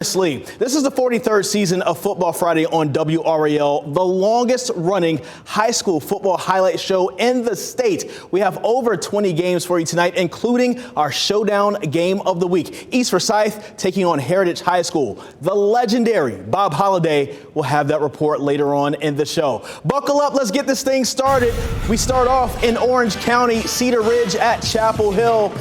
Lee. This is the 43rd season of Football Friday on WRAL, the longest running high school football highlight show in the state. We have over 20 games for you tonight, including our showdown game of the week. East Forsyth taking on Heritage High School. The legendary Bob Holliday will have that report later on in the show. Buckle up, let's get this thing started. We start off in Orange County, Cedar Ridge at Chapel Hill.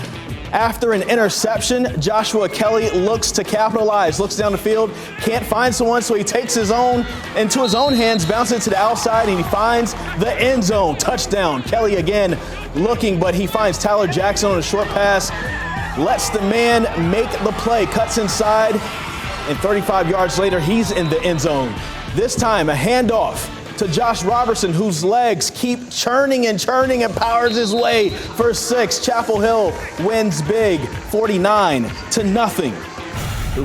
After an interception, Joshua Kelly looks to capitalize, looks down the field, can't find someone, so he takes his own into his own hands, bounces it to the outside, and he finds the end zone. Touchdown. Kelly again looking, but he finds Tyler Jackson on a short pass, lets the man make the play, cuts inside, and 35 yards later, he's in the end zone. This time, a handoff to Josh Robertson, whose legs keep churning and powers his way for 6. Chapel Hill wins big, 49-0.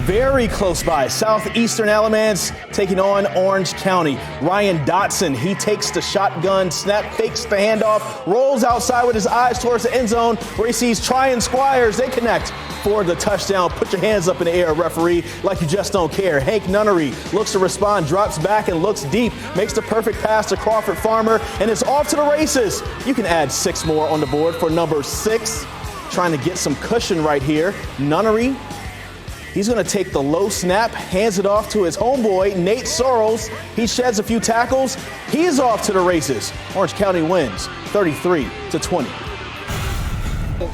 Very close by, Southeastern Alamance taking on Orange County. Ryan Dotson, he takes the shotgun snap, fakes the handoff, rolls outside with his eyes towards the end zone where he sees Tryon Squires. They connect for the touchdown. Put your hands up in the air, referee, like you just don't care. Hank Nunnery looks to respond, drops back and looks deep, makes the perfect pass to Crawford Farmer, and it's off to the races. You can add 6 more on the board for number 6. Trying to get some cushion right here. Nunnery, he's going to take the low snap, hands it off to his homeboy, Nate Sorrells. He sheds a few tackles. He's off to the races. Orange County wins 33-20.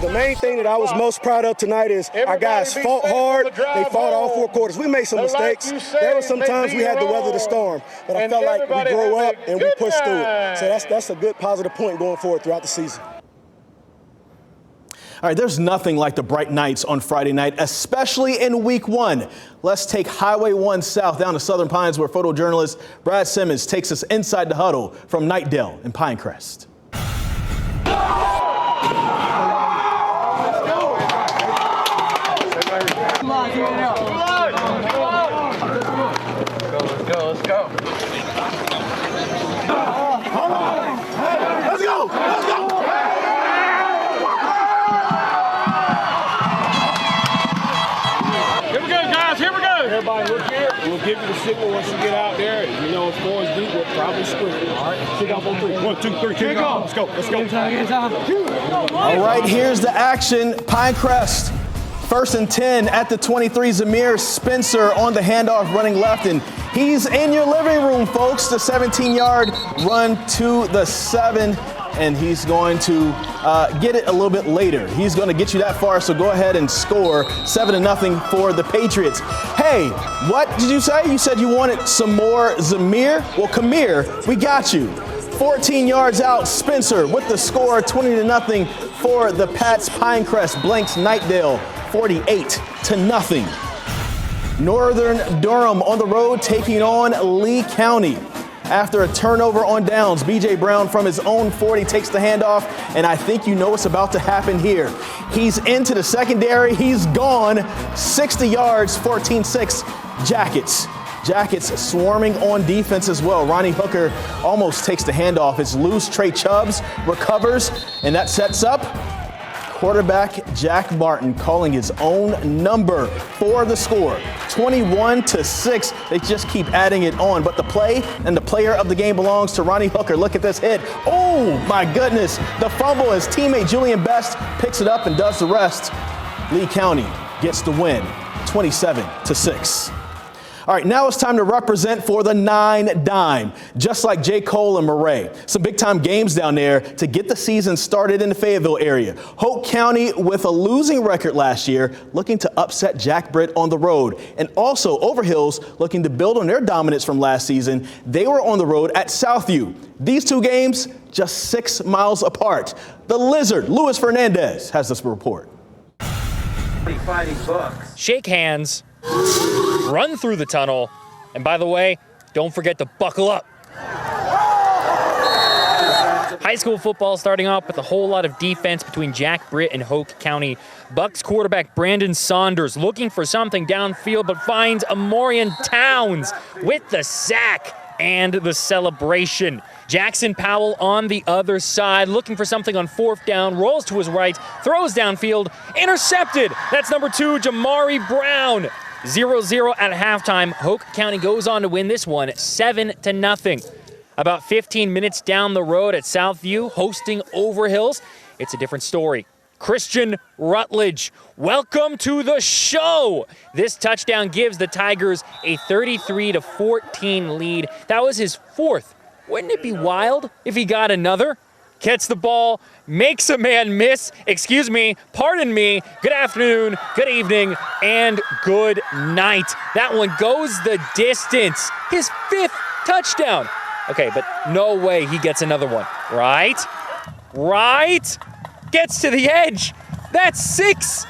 The main thing that I was most proud of tonight is our guys fought hard. They fought all 4 quarters. We made some mistakes. There were some times we had to weather the storm, but I felt like we grew up and we pushed through it. So that's a good positive point going forward throughout the season. All right, there's nothing like the bright nights on Friday night, especially in week 1. Let's take Highway 1 South down to Southern Pines, where photojournalist Brad Simmons takes us inside the huddle from Knightdale in Pinecrest. Let's go. Everybody look here. We'll give you the signal once you get out there. You know, if going deep, we'll probably sprint. All right, kick off on 3. 1, 2, 3, kick off. Let's go. Let's go. All right, here's the action. Pinecrest, 1st and 10 at the 23. Zamir Spencer on the handoff, running left, and he's in your living room, folks. The 17-yard run to the 7. And he's going to get it a little bit later. He's going to get you that far, so go ahead and score 7-0 for the Patriots. Hey, what did you say? You said you wanted some more Zamir? Well, come here. We got you. 14 yards out, Spencer with the score, 20-0 for the Pats. Pinecrest blanks Knightdale 48-0. Northern Durham on the road taking on Lee County. After a turnover on downs, B.J. Brown from his own 40 takes the handoff, and I think you know what's about to happen here. He's into the secondary. He's gone 60 yards, 14-6 Jackets. Jackets swarming on defense as well. Ronnie Hooker almost takes the handoff. It's loose. Trey Chubbs recovers, and that sets up quarterback Jack Martin calling his own number for the score. 21-6. They just keep adding it on. But the play and the player of the game belongs to Ronnie Hooker. Look at this hit. Oh, my goodness. The fumble. His teammate Julian Best picks it up and does the rest. Lee County gets the win, 27-6. All right, now it's time to represent for the 9 Dime, just like J. Cole and Murray. Some big-time games down there to get the season started in the Fayetteville area. Hope County, with a losing record last year, looking to upset Jack Britt on the road. And also Overhills looking to build on their dominance from last season. They were on the road at Southview. These 2 games just 6 miles apart. The Lizard, Luis Fernandez, has this report. Shake hands, run through the tunnel, and by the way, don't forget to buckle up. High school football starting off with a whole lot of defense between Jack Britt and Hoke County. Bucks quarterback Brandon Saunders looking for something downfield, but finds Amorian Towns with the sack and the celebration. Jackson Powell on the other side, looking for something on fourth down, rolls to his right, throws downfield, intercepted. That's number 2, Jamari Brown. 0-0 at halftime. Hoke County goes on to win this one 7-0. About 15 minutes down the road at Southview, hosting Overhills, it's a different story. Christian Rutledge, welcome to the show. This touchdown gives the Tigers a 33-14 lead. That was his fourth. Wouldn't it be wild if he got another? Gets the ball, makes a man miss. Excuse me, pardon me. Good afternoon, good evening, and good night. That one goes the distance. His fifth touchdown. Okay, but no way he gets another one, right? Right? Gets to the edge. That's 6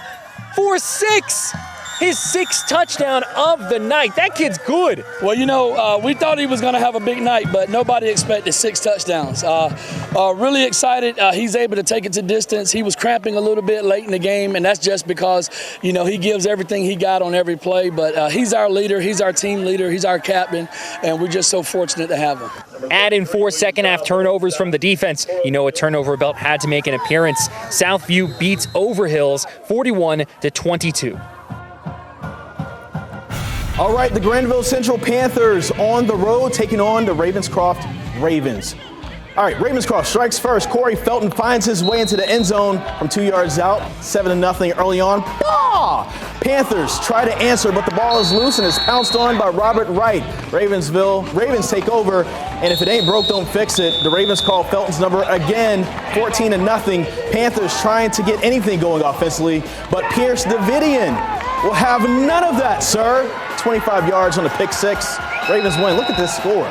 for 6. His sixth touchdown of the night. That kid's good. Well, you know, we thought he was going to have a big night, but nobody expected 6 touchdowns. Really excited. He's able to take it to distance. He was cramping a little bit late in the game, and that's just because, you know, he gives everything he got on every play. But he's our leader. He's our team leader. He's our captain, and we're just so fortunate to have him. Add in 4 second-half turnovers from the defense. You know a turnover belt had to make an appearance. Southview beats Overhills 41-22. All right, the Granville Central Panthers on the road taking on the Ravenscroft Ravens. All right, Ravenscroft strikes first. Corey Felton finds his way into the end zone from 2 yards out, 7-0 early on. Panthers try to answer, but the ball is loose and is pounced on by Robert Wright. Ravens take over, and if it ain't broke, don't fix it. The Ravens call Felton's number again, 14-0. Panthers trying to get anything going offensively, but Pierce Davidian will have none of that, sir. 25 yards on the pick six. Ravens win. Look at this score,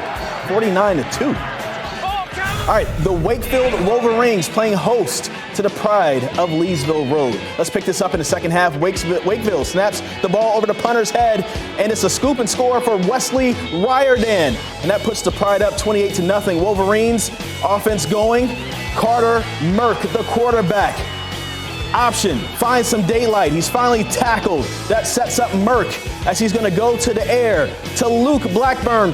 49-2. All right, the Wakefield Wolverines playing host to the Pride of Leesville Road. Let's pick this up in the second half. Wakefield snaps the ball over the punter's head, and it's a scoop and score for Wesley Riordan. And that puts the Pride up 28-0. Wolverines offense going. Carter Merck, the quarterback. Option, finds some daylight. He's finally tackled. That sets up Merck as he's going to go to the air to Luke Blackburn.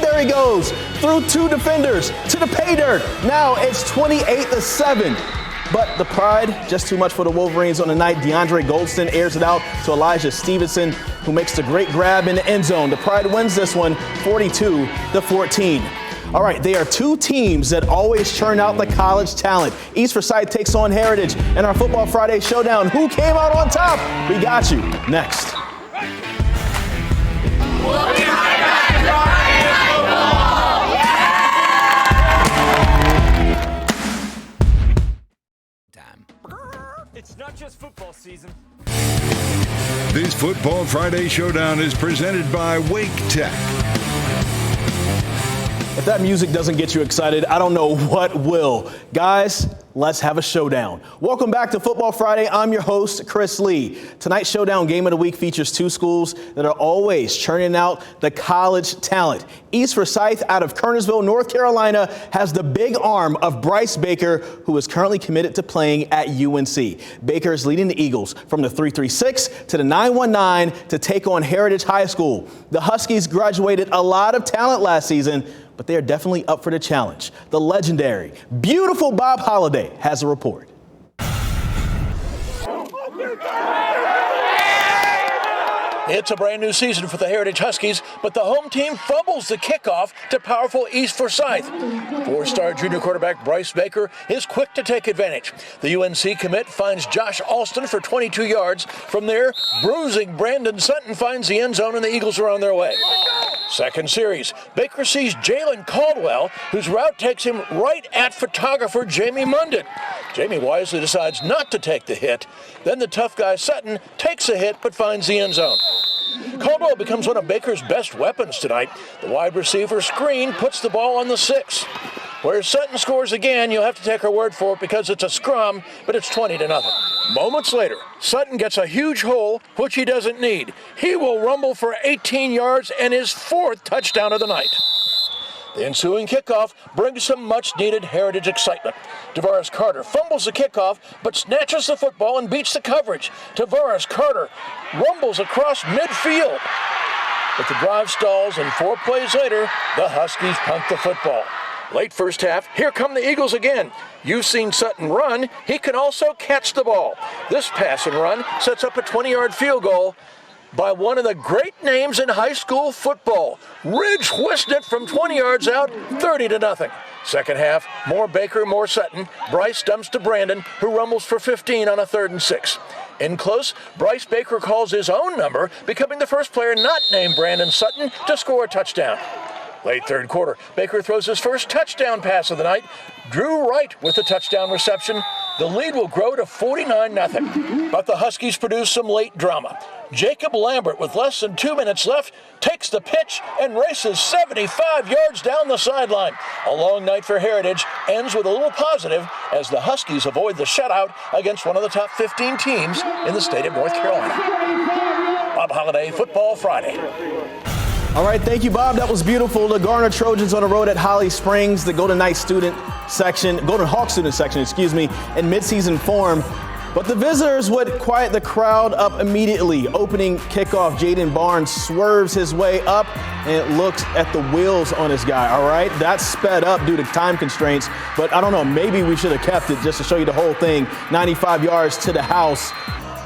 There he goes through 2 defenders to the pay dirt. Now it's 28-7. But the Pride, just too much for the Wolverines on the night. DeAndre Goldston airs it out to Elijah Stevenson, who makes the great grab in the end zone. The Pride wins this one 42-14. All right, they are 2 teams that always churn out the college talent. East Forsyth takes on Heritage in our Football Friday showdown. Who came out on top? We got you next. It's not just football season. This Football Friday showdown is presented by Wake Tech. If that music doesn't get you excited, I don't know what will. Guys, let's have a showdown. Welcome back to Football Friday. I'm your host, Chris Lee. Tonight's showdown game of the week features 2 schools that are always churning out the college talent. East Forsyth out of Kernersville, North Carolina, has the big arm of Bryce Baker, who is currently committed to playing at UNC. Baker is leading the Eagles from the 3-3-6 to the 9-1-9 to take on Heritage High School. The Huskies graduated a lot of talent last season, but they are definitely up for the challenge. The legendary, beautiful Bob Holliday has a report. It's a brand new season for the Heritage Huskies, but the home team fumbles the kickoff to powerful East Forsyth. 4-star junior quarterback Bryce Baker is quick to take advantage. The UNC commit finds Josh Alston for 22 yards. From there, bruising Brandon Sutton finds the end zone, and the Eagles are on their way. Second series, Baker sees Jalen Caldwell, whose route takes him right at photographer Jamie Munden. Jamie wisely decides not to take the hit. Then the tough guy Sutton takes a hit but finds the end zone. Caldwell becomes one of Baker's best weapons tonight. The wide receiver screen puts the ball on the 6. Where Sutton scores again, you'll have to take her word for it because it's a scrum, but it's 20-0. Moments later, Sutton gets a huge hole, which he doesn't need. He will rumble for 18 yards and his 4th touchdown of the night. The ensuing kickoff brings some much-needed Heritage excitement. Tavares Carter fumbles the kickoff, but snatches the football and beats the coverage. Tavares Carter rumbles across midfield. But the drive stalls, and 4 plays later, the Huskies punt the football. Late first half, here come the Eagles again. You've seen Sutton run. He can also catch the ball. This pass and run sets up a 20-yard field goal by one of the great names in high school football. Ridge whisked it from 20 yards out, 30-0. Second half, more Baker, more Sutton. Bryce dumps to Brandon, who rumbles for 15 on a 3rd and 6. In close, Bryce Baker calls his own number, becoming the first player not named Brandon Sutton to score a touchdown. Late third quarter, Baker throws his first touchdown pass of the night. Drew Wright with the touchdown reception. The lead will grow to 49-0. But the Huskies produce some late drama. Jacob Lambert, with less than 2 minutes left, takes the pitch and races 75 yards down the sideline. A long night for Heritage ends with a little positive as the Huskies avoid the shutout against one of the top 15 teams in the state of North Carolina. Bob Holliday, Football Friday. All right, thank you, Bob. That was beautiful. The Garner Trojans on the road at Holly Springs, the Golden Hawk student section, in midseason form. But the visitors would quiet the crowd up immediately. Opening kickoff, Jaden Barnes swerves his way up and looks at the wheels on his guy, all right? That's sped up due to time constraints, but I don't know, maybe we should have kept it just to show you the whole thing. 95 yards to the house,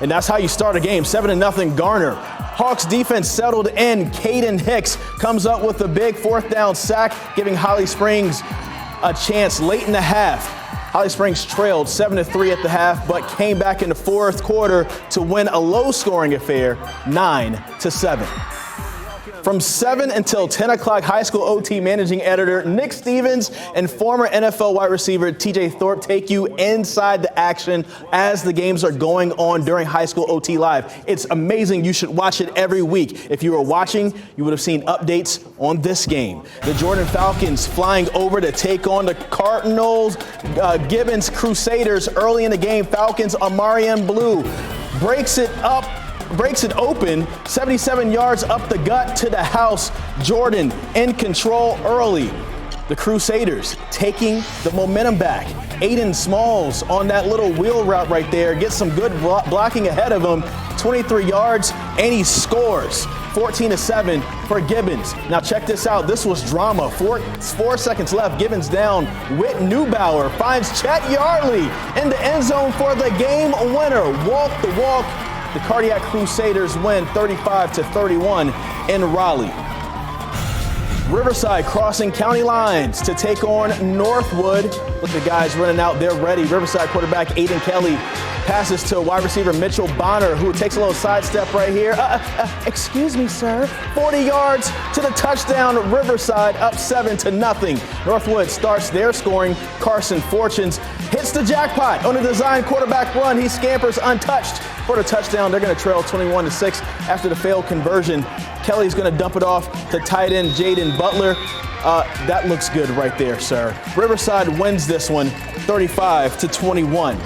and that's how you start a game. 7-0 Garner. Hawks defense settled in. Caden Hicks comes up with a big 4th down sack, giving Holly Springs a chance late in the half. Holly Springs trailed 7-3 at the half, but came back in the 4th quarter to win a low-scoring affair, 9-7. From 7 until 10 o'clock, high school OT managing editor Nick Stevens and former NFL wide receiver TJ Thorpe take you inside the action as the games are going on during high school OT Live. It's amazing. You should watch it every week. If you were watching, you would have seen updates on this game. The Jordan Falcons flying over to take on the Cardinals Gibbons Crusaders early in the game. Falcons, Amarian Blue breaks it open, 77 yards up the gut to the house. Jordan in control early. The Crusaders taking the momentum back. Aiden Smalls on that little wheel route right there gets some good blocking ahead of him. 23 yards, and he scores. 14-7 for Gibbons. Now check this out. This was drama. Four seconds left. Gibbons down. Whit Neubauer finds Chet Yardley in the end zone for the game winner. Walk the walk. The Cardiac Crusaders win 35-31 in Raleigh. Riverside crossing county lines to take on Northwood. Look at the guys running out. They're ready. Riverside quarterback Aiden Kelly passes to wide receiver Mitchell Bonner, who takes a little sidestep right here. Excuse me, sir. 40 yards to the touchdown. Riverside up 7-0. Northwood starts their scoring. Carson Fortunes hits the jackpot on a design quarterback run. He scampers untouched for the touchdown. They're going to trail 21-6 after the failed conversion. Kelly's going to dump it off to tight end Jaden Butler. That looks good right there, sir. Riverside wins this one 35-21.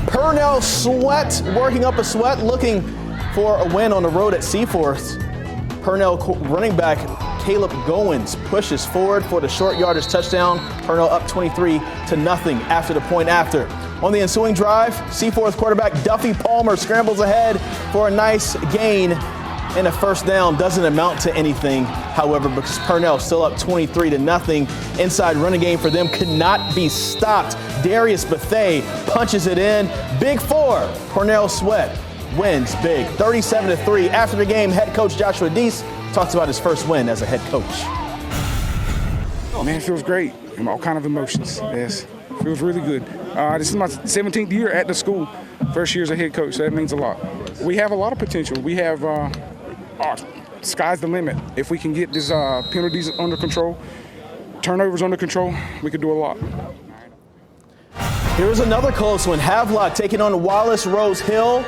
Purnell Sweat working up a sweat, looking for a win on the road at Seaforth. Purnell running back Caleb Goins pushes forward for the short yardage touchdown. Purnell up 23-0 after the point after. On the ensuing drive, Seaforth quarterback Duffy Palmer scrambles ahead for a nice gain, and a first down doesn't amount to anything, however, because Purnell still up 23-0. Inside running game for them could not be stopped. Darius Bethay punches it in. Big 4. Purnell Sweat wins big, 37-3. After the game, head coach Joshua Deese talks about his first win as a head coach. Oh, man, it feels great. All kind of emotions, yes. Feels really good. This is my 17th year at the school. First year as a head coach, so that means a lot. We have a lot of potential. We have, sky's the limit. If we can get these penalties under control, turnovers under control, we could do a lot. Here's another close one. Havelock taking on Wallace Rose Hill.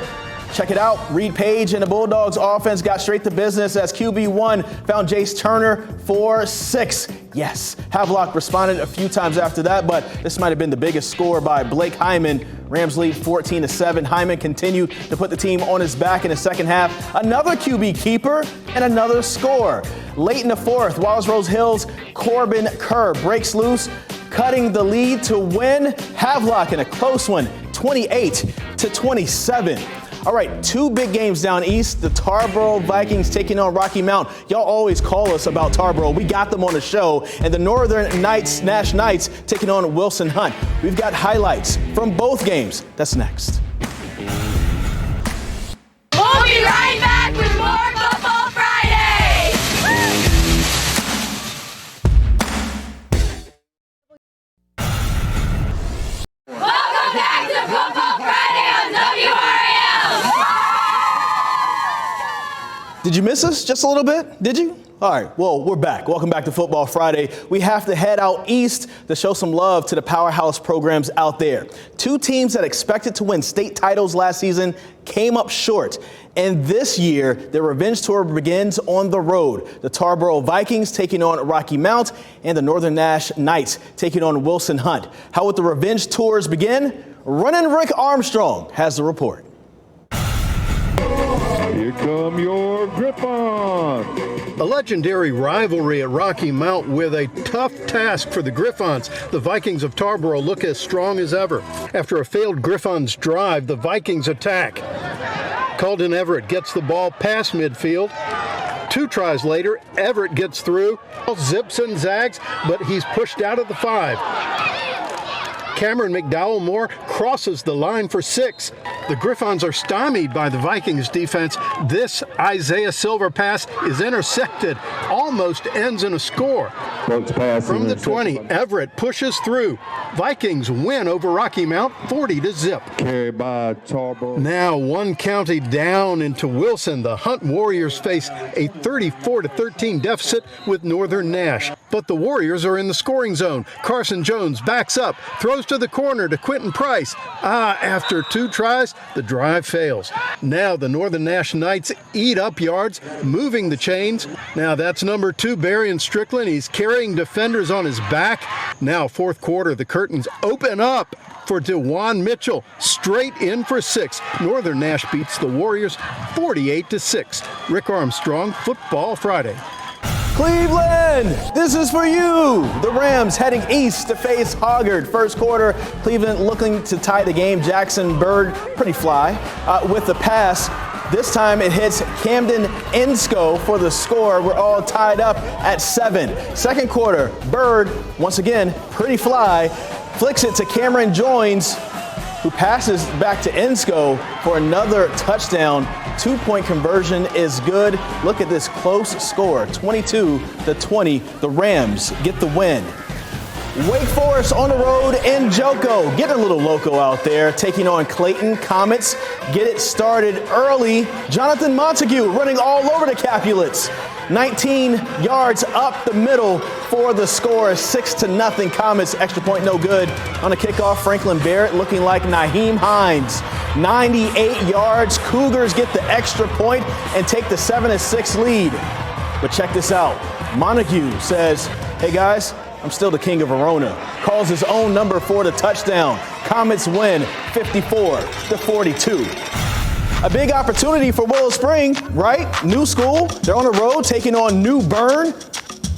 Check it out. Reed Page and the Bulldogs offense got straight to business as QB1 found Jace Turner for 6. Yes, Havelock responded a few times after that, but this might have been the biggest score by Blake Hyman. Rams lead 14-7. Hyman continued to put the team on his back in the second half. Another QB keeper and another score. Late in the 4th, Wallace Rose Hill's Corbin Kerr breaks loose, cutting the lead to win. Havelock in a close one, 28-27. All right, 2 big games down east. The Tarboro Vikings taking on Rocky Mount. Y'all always call us about Tarboro. We got them on the show. And the Northern Nash Knights taking on Wilson Hunt. We've got highlights from both games. That's next. We'll be right back with more Football Friday. Welcome back to Football Friday on WRAL. Did you miss us just a little bit? Did you? All right, well, we're back. Welcome back to Football Friday. We have to head out east to show some love to the powerhouse programs out there. 2 teams that expected to win state titles last season came up short. And this year, their revenge tour begins on the road. The Tarboro Vikings taking on Rocky Mount and the Northern Nash Knights taking on Wilson Hunt. How would the revenge tours begin? Running Rick Armstrong has the report. Here come your Griffons. A legendary rivalry at Rocky Mount with a tough task for the Griffons. The Vikings of Tarboro look as strong as ever. After a failed Griffons drive, the Vikings attack. Colton Everett gets the ball past midfield. 2 tries later, Everett gets through, zips and zags, but he's pushed out of the 5. Cameron McDowell Moore crosses the line for 6. The Griffons are stymied by the Vikings defense. This Isaiah Silver pass is intercepted, almost ends in a score. From the 20, Everett pushes through. Vikings win over Rocky Mount 40-0. Carried by Tarboro. Now 1 county down into Wilson. The Hunt Warriors face a 34-13 deficit with Northern Nash. But the Warriors are in the scoring zone. Carson Jones backs up, throws to the corner to Quentin Price. After 2 tries, the drive fails. Now the Northern Nash Knights eat up yards, moving the chains. Now that's number 2, Barian Strickland. He's carrying defenders on his back. Now 4th quarter, the curtains open up for DeJuan Mitchell. Straight in for 6. Northern Nash beats the Warriors 48-6. Rick Armstrong, Football Friday. Cleveland, this is for you. The Rams heading east to face Hoggard. First quarter, Cleveland looking to tie the game. Jackson Bird, pretty fly, with the pass. This time it hits Camden Ensko for the score. We're all tied up at 7. Second quarter, Bird, once again, pretty fly, flicks it to Cameron Joins, who passes back to Ensko for another touchdown. 2-point conversion is good. Look at this close score, 22-20. The Rams get the win. Wake Forest on the road in Joko. Get a little Loco out there, taking on Clayton Comets. Get it started early. Jonathan Montague running all over the Capulets. 19 yards up the middle for the score, 6-0 Comets. Extra point no good. On a kickoff, Franklin Barrett looking like Naheem Hines. 98 yards. Cougars get the extra point and take the 7-6 lead. But check this out. Montague says, hey guys, I'm still the king of Verona. Calls his own number for the touchdown. Comets win 54-42. A big opportunity for Willow Spring, right? New school, they're on the road taking on New Bern.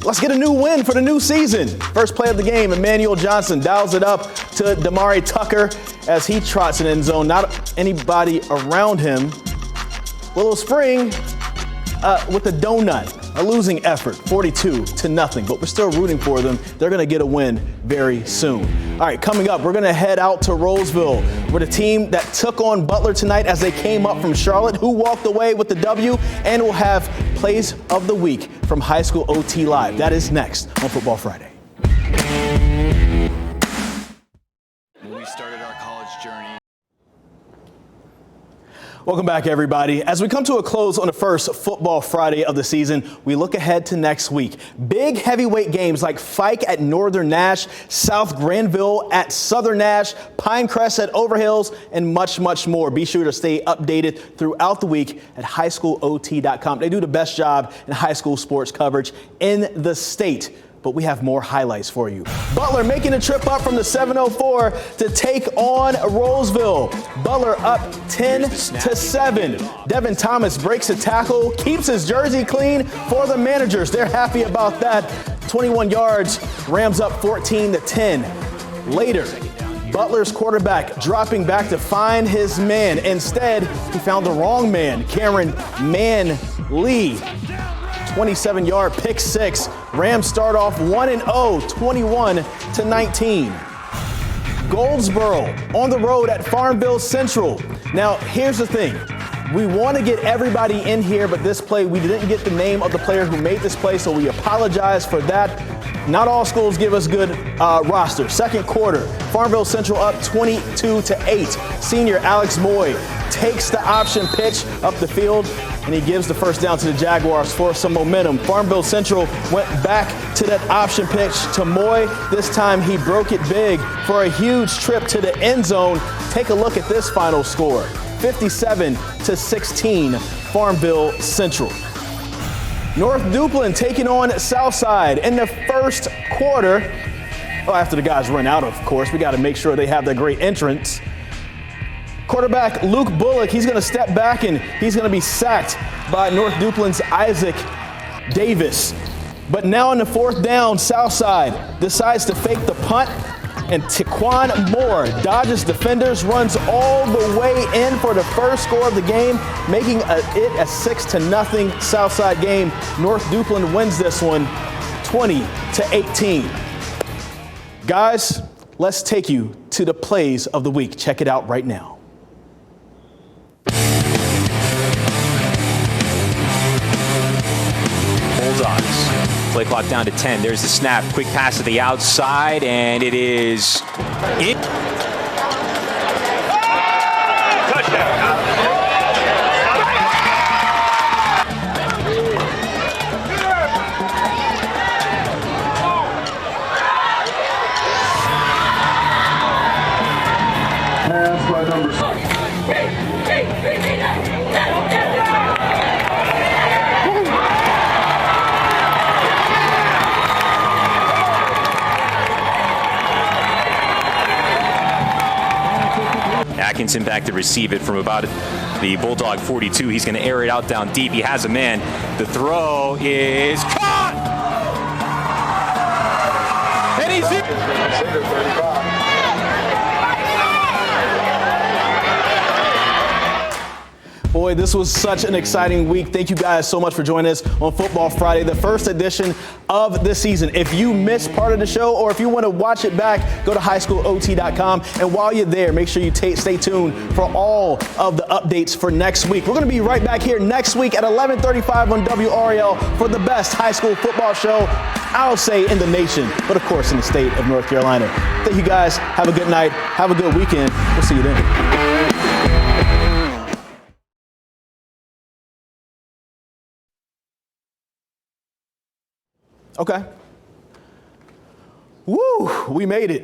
Let's get a new win for the new season. First play of the game, Emmanuel Johnson dials it up to Damari Tucker as he trots an end zone. Not anybody around him. Willow Spring with a donut, a losing effort, 42-0. But we're still rooting for them. They're going to get a win very soon. All right, coming up, we're going to head out to Roseville with a team that took on Butler tonight as they came up from Charlotte, who walked away with the W, and we'll have Plays of the Week from High School OT Live. That is next on Football Friday. When we started our college journey. Welcome back, everybody. As we come to a close on the first Football Friday of the season, we look ahead to next week. Big heavyweight games like Fike at Northern Nash, South Granville at Southern Nash, Pinecrest at Overhills, and much, much more. Be sure to stay updated throughout the week at highschoolot.com. They do the best job in high school sports coverage in the state. But we have more highlights for you. Butler making a trip up from the 704 to take on Roseville. Butler up 10-7. Devin Thomas breaks a tackle, keeps his jersey clean for the managers. They're happy about that. 21 yards, Rams up 14-10. Later, Butler's quarterback dropping back to find his man. Instead, he found the wrong man, Cameron Lee. 27-yard pick six. Rams start off 1-0, 21-19. Goldsboro on the road at Farmville Central. Now, here's the thing. We want to get everybody in here, but this play, we didn't get the name of the player who made this play, so we apologize for that. Not all schools give us good rosters. Second quarter, Farmville Central up 22-8. Senior Alex Moy takes the option pitch up the field, and he gives the first down to the Jaguars for some momentum. Farmville Central went back to that option pitch to Moy. This time he broke it big for a huge trip to the end zone. Take a look at this final score. 57-16, Farmville Central. North Duplin taking on Southside in the first quarter. Well, after the guys run out, of course, we got to make sure they have that great entrance. Quarterback Luke Bullock, he's going to step back and he's going to be sacked by North Duplin's Isaac Davis. But now in the fourth down, Southside decides to fake the punt, and Taquan Moore dodges defenders, runs all the way in for the first score of the game, making it a 6-0 Southside game. North Duplin wins this one 20-18. Guys, let's take you to the plays of the week. Check it out right now. Bulldogs. Play clock down to 10. There's the snap. Quick pass to the outside, and it is in. Pass by number 6. Atkinson back to receive it from about the Bulldog 42. He's going to air it out down deep. He has a man. The throw is caught! And he's in. Boy, this was such an exciting week. Thank you guys so much for joining us on Football Friday, the first edition of the season. If you missed part of the show or if you want to watch it back, go to highschoolot.com. And while you're there, make sure you stay tuned for all of the updates for next week. We're going to be right back here next week at 11:35 on WRAL for the best high school football show, I'll say, in the nation, but of course in the state of North Carolina. Thank you guys. Have a good night. Have a good weekend. We'll see you then. Okay. Woo, we made it.